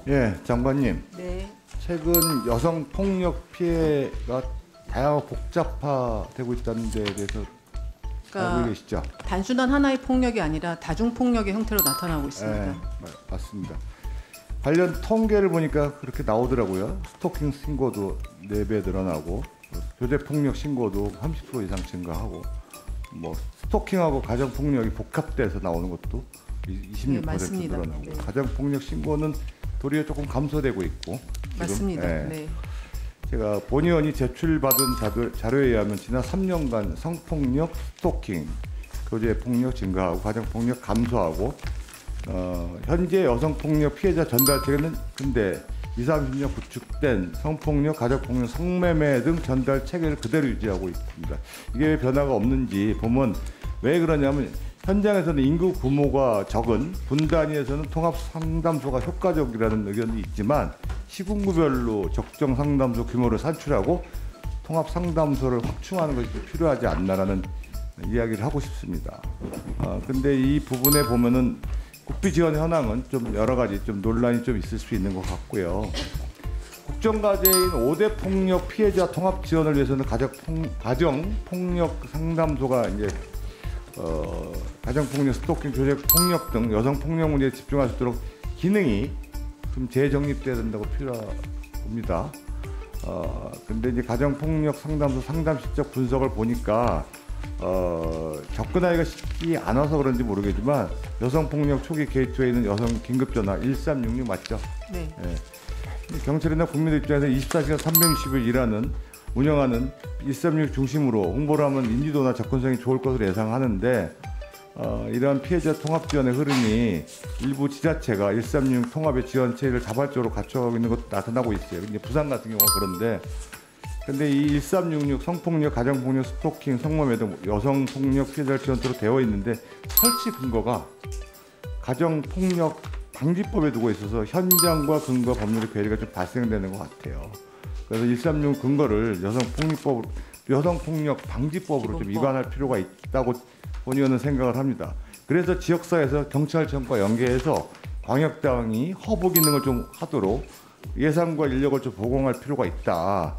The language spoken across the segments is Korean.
예, 장관님. 네. 최근 여성 폭력 피해가 다양하고 복잡화되고 있다는 데에 대해서 알고 계시죠? 단순한 하나의 폭력이 아니라 다중 폭력의 형태로 나타나고 있습니다. 예, 맞습니다. 관련 통계를 보니까 그렇게 나오더라고요. 스토킹 신고도 4배 늘어나고 교제 폭력 신고도 30% 이상 증가하고 뭐 스토킹하고 가정 폭력이 복합돼서 나오는 것도 26% 네, 늘어나고 네. 가정 폭력 신고는 도리어 조금 감소되고 있고 지금, 맞습니다. 예. 네. 제가 본 의원이 제출받은 자료에 의하면 지난 3년간 성폭력, 스토킹, 교제폭력 증가하고 가정폭력 감소하고 현재 여성폭력 피해자 전달책에는 근데 20, 30년 구축된 성폭력, 가정폭력, 성매매 등 전달 체계를 그대로 유지하고 있습니다. 이게 왜 변화가 없는지 보면 왜 그러냐면 현장에서는 인구 규모가 적은 분단위에서는 통합상담소가 효과적이라는 의견이 있지만 시군구별로 적정 상담소 규모를 산출하고 통합상담소를 확충하는 것이 필요하지 않나라는 이야기를 하고 싶습니다. 근데 이 부분에 보면은 국비 지원 현황은 좀 여러 가지 좀 논란이 좀 있을 수 있는 것 같고요. 국정과제인 5대 폭력 피해자 통합 지원을 위해서는 가정 폭력 상담소가 이제 가정폭력, 스토킹, 교제폭력 등 여성폭력 문제에 집중할 수 있도록 기능이 좀 재정립돼야 된다고 필요합니다. 근데 이제 가정폭력 상담소 상담 실적 분석을 보니까 접근하기가 쉽지 않아서 그런지 모르겠지만 여성폭력 초기 게이트웨이 있는 여성 긴급전화 1366 맞죠? 네. 예. 경찰이나 국민들 입장에서 24시간 360일 운영하는 136 중심으로 홍보를 하면 인지도나 접근성이 좋을 것으로 예상하는데 이러한 피해자 통합 지원의 흐름이 일부 지자체가 136 통합의 지원 체계를 자발적으로 갖춰가고 있는 것도 나타나고 있어요. 이제 부산 같은 경우가 그런데 근데 이 1366 성폭력, 가정폭력, 스토킹, 성매매 등 여성폭력 피해자를 지원토로 되어 있는데 설치 근거가 가정폭력 방지법에 두고 있어서 현장과 근거 법률의 괴리가 좀 발생되는 것 같아요. 그래서 136 근거를 여성폭력 방지법으로 좀 위반할 필요가 있다고 본 의원은 생각을 합니다. 그래서 지역사회에서 경찰청과 연계해서 광역당이 허브 기능을 좀 하도록 예산과 인력을 좀 보강할 필요가 있다.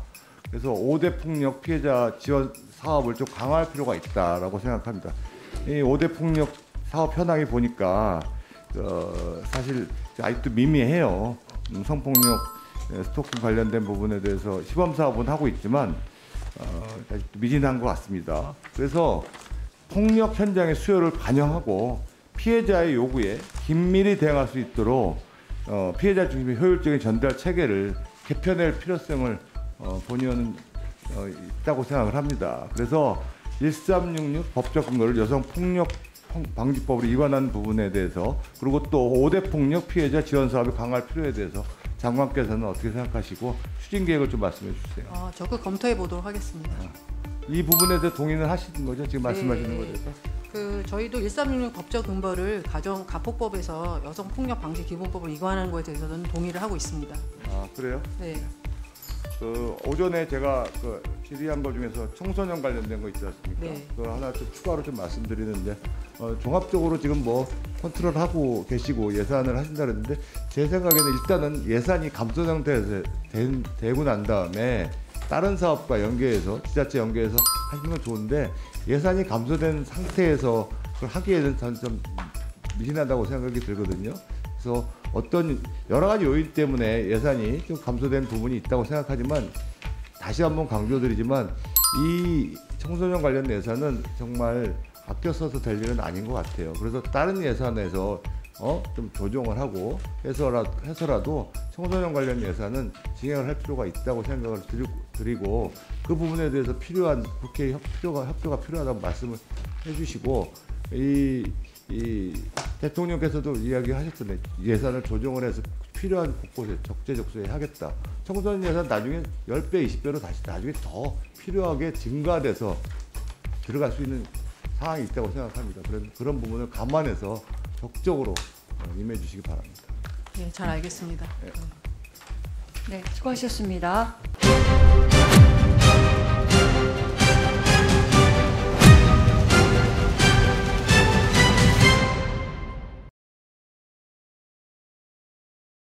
그래서 5대 폭력 피해자 지원 사업을 좀 강화할 필요가 있다라고 생각합니다. 이 5대 폭력 사업 현황이 보니까 사실 아직도 미미해요. 성폭력, 스토킹 관련된 부분에 대해서 시범 사업은 하고 있지만 아직도 미진한 것 같습니다. 그래서 폭력 현장의 수요를 반영하고 피해자의 요구에 긴밀히 대응할 수 있도록 피해자 중심의 효율적인 전달 체계를 개편할 필요성을 본 의원은 있다고 생각을 합니다. 그래서 1366 법적 근거를 여성폭력 방지법으로 위반한 부분에 대해서 그리고 또 5대 폭력 피해자 지원 사업을 강화할 필요에 대해서 장관께서는 어떻게 생각하시고 추진 계획을 좀 말씀해 주세요. 적극 검토해 보도록 하겠습니다. 이 부분에 대해 동의는 하시는 거죠? 지금 말씀하시는 거에 대해서? 저희도 1366 법적 근거를 가포법에서 여성폭력 방지 기본법을 위반하는 것에 대해서는 동의를 하고 있습니다. 아, 그래요? 네. 오전에 제가 질의한 것 중에서 청소년 관련된 거 있지 않습니까? 네. 그 하나 좀 추가로 좀 말씀드리는데 종합적으로 지금 뭐 컨트롤하고 계시고 예산을 하신다 그랬는데 제 생각에는 일단은 예산이 감소 상태에서 되고 난 다음에 다른 사업과 연계해서 지자체 연계해서 하시는 건 좋은데 예산이 감소된 상태에서 그걸 하기에는 저는 좀 미진하다고 생각이 들거든요. 그래서 어떤 여러 가지 요인 때문에 예산이 좀 감소된 부분이 있다고 생각하지만 다시 한번 강조드리지만 이 청소년 관련 예산은 정말 아껴 써서 될 일은 아닌 것 같아요. 그래서 다른 예산에서 좀 조정을 하고 해서라도 청소년 관련 예산은 진행을 할 필요가 있다고 생각을 드리고 그 부분에 대해서 필요한 국회 협조가 필요하다고 말씀을 해주시고 이 대통령께서도 이야기하셨던데 예산을 조정을 해서 필요한 곳곳에 적재적소에 하겠다. 청소년 예산 나중에 10배, 20배로 다시 나중에 더 필요하게 증가돼서 들어갈 수 있는 상황이 있다고 생각합니다. 그런 부분을 감안해서 적극적으로 임해 주시기 바랍니다. 네, 잘 알겠습니다. 네, 수고하셨습니다.